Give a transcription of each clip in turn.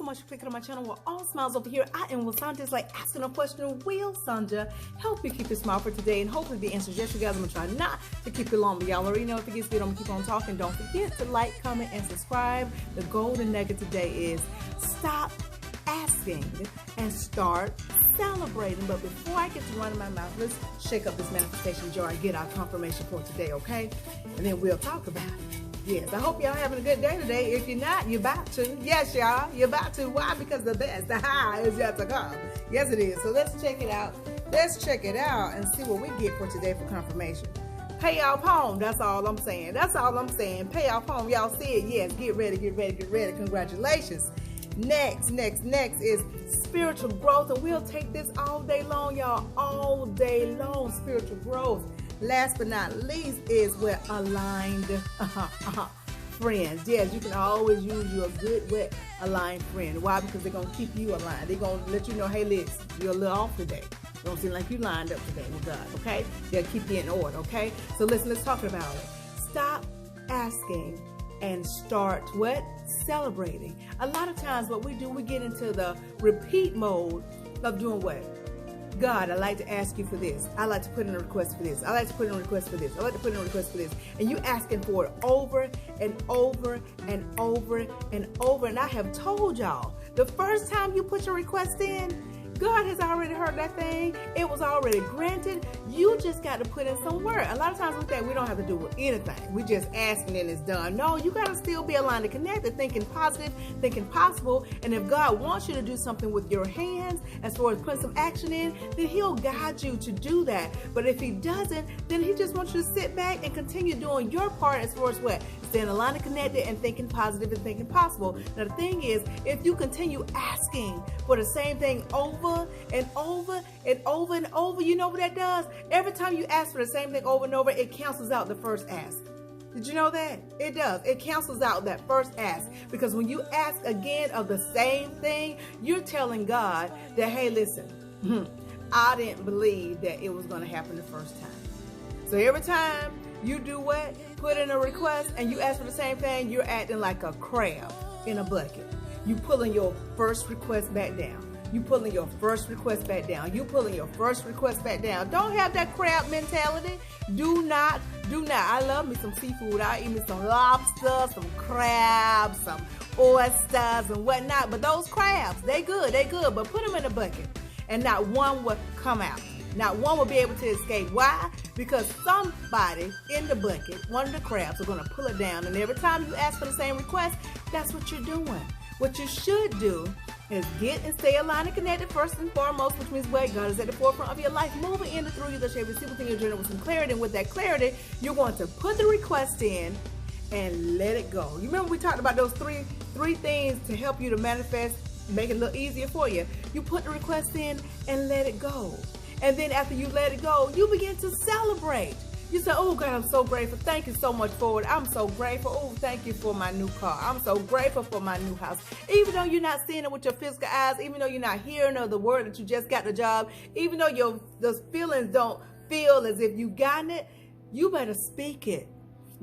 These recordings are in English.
much for clicking on my channel. We're all smiles over here. I am with Sandra. It's like asking a question. Will Sandra help you keep your smile for today? And hopefully the answer is yes, you guys. I'm going to try not to keep it long, but y'all already know if it gets good, I'm going to keep on talking. Don't forget to like, comment, and subscribe. The golden nugget today is stop asking and start celebrating. But before I get to running my mouth, let's shake up this manifestation jar and get our confirmation for today, okay? And then we'll talk about it. Yes, I hope y'all having a good day today. If you're not, you're about to. Yes, y'all, you're about to. Why? Because the best, the high is yet to come. Yes, it is. So let's check it out. Let's check it out and see what we get for today for confirmation. Pay off home. That's all I'm saying. That's all I'm saying. Pay off home. Y'all see it? Yes. Get ready, get ready, get ready. Congratulations. Next is spiritual growth. And we'll take this all day long, y'all. All day long, spiritual growth. Last but not least is we're aligned friends. Yes, you can always use your good, wet, aligned friend. Why? Because they're going to keep you aligned. They're going to let you know, hey, listen, you're a little off today. Don't seem like you lined up today with God, okay? They'll keep you in order, okay? So listen, let's talk about it. Stop asking and start what? Celebrating. A lot of times what we do, we get into the repeat mode of doing what? God, I'd like to ask you for this. I'd like to put in a request for this. I'd like to put in a request for this. I'd like to put in a request for this. And you asking for it over and over and over and over. And I have told y'all, the first time you put your request in, God has already heard that thing. It was already granted. You just got to put in some work. A lot of times we think we don't have to do anything. We just asking and it's done. No, you got to still be aligned and connected, thinking positive, thinking possible. And if God wants you to do something with your hands, as far as putting some action in, then he'll guide you to do that. But if he doesn't, then he just wants you to sit back and continue doing your part as far as what? Staying aligned and connected and thinking positive and thinking possible. Now the thing is, if you continue asking for the same thing over and over and over and over, you know what that does? Every time you ask for the same thing over and over, it cancels out the first ask. Did you know that? It does. It cancels out that first ask. Because when you ask again of the same thing, you're telling God that, hey, listen, I didn't believe that it was going to happen the first time. So every time you do what? Put in a request and you ask for the same thing, you're acting like a crab in a bucket. You pulling your first request back down. You pulling your first request back down. You pulling your first request back down. Don't have that crab mentality. Do not. I love me some seafood. I eat me some lobster, some crabs, some oysters and whatnot. But those crabs, they good. But put them in a bucket and not one will come out. Not one will be able to escape. Why? Because somebody in the bucket, one of the crabs, are going to pull it down. And every time you ask for the same request, that's what you're doing. What you should do is get and stay aligned and connected first and foremost, which means what? God is at the forefront of your life, moving in and through you, that you every single thing you're doing with some clarity. And with that clarity, you're going to put the request in and let it go. You remember we talked about those three things to help you to manifest, make it a little easier for you. You put the request in and let it go. And then after you let it go, you begin to celebrate. You say, oh, God, I'm so grateful. Thank you so much for it. I'm so grateful. Oh, thank you for my new car. I'm so grateful for my new house. Even though you're not seeing it with your physical eyes, even though you're not hearing the word that you just got the job, even though those feelings don't feel as if you gotten it, you better speak it.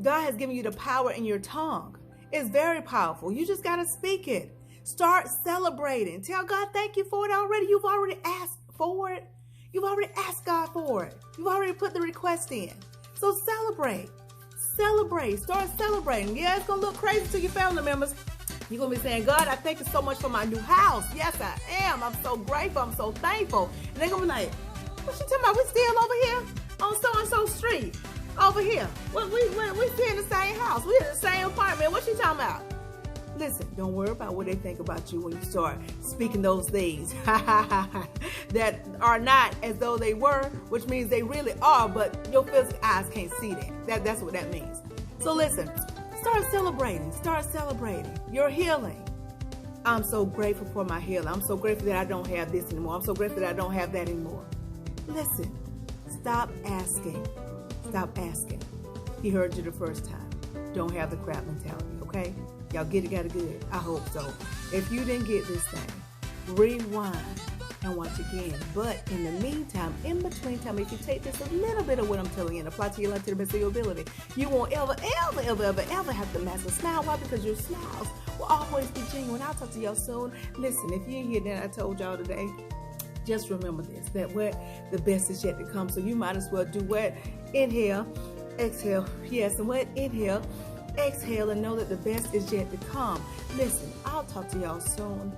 God has given you the power in your tongue. It's very powerful. You just got to speak it. Start celebrating. Tell God, thank you for it already. You've already asked for it. You've already asked God for it. You've already put the request in. So celebrate. Start celebrating. Yeah, it's going to look crazy to your family members. You're going to be saying, God, I thank you so much for my new house. Yes, I am. I'm so grateful. I'm so thankful. And they're going to be like, what you talking about? We still over here on so-and-so street. Over here. We still in the same house. We in the same apartment. What you talking about? Listen, don't worry about what they think about you when you start speaking those things that are not as though they were, which means they really are, but your physical eyes can't see that. That's what that means. So listen, start celebrating your healing. I'm so grateful for my healing. I'm so grateful that I don't have this anymore. I'm so grateful that I don't have that anymore. Listen, stop asking. He heard you the first time. Don't have the crab mentality, okay? Y'all got it good. I hope so. If you didn't get this thing, rewind and watch again. But in the meantime, in between time, if you take just a little bit of what I'm telling you and apply to your life to the best of your ability, you won't ever have to mask a smile. Why? Because your smiles will always be genuine. I'll talk to y'all soon. Listen, if you ain't hear that I told y'all today, just remember this, that what the best is yet to come. So you might as well do what? Inhale, exhale. Yes, and what? Inhale, exhale, and know that the best is yet to come. Listen, I'll talk to y'all soon.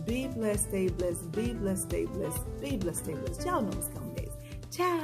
Be blessed, stay blessed, be blessed, stay blessed, be blessed, stay blessed. Y'all know what's coming next. Ciao.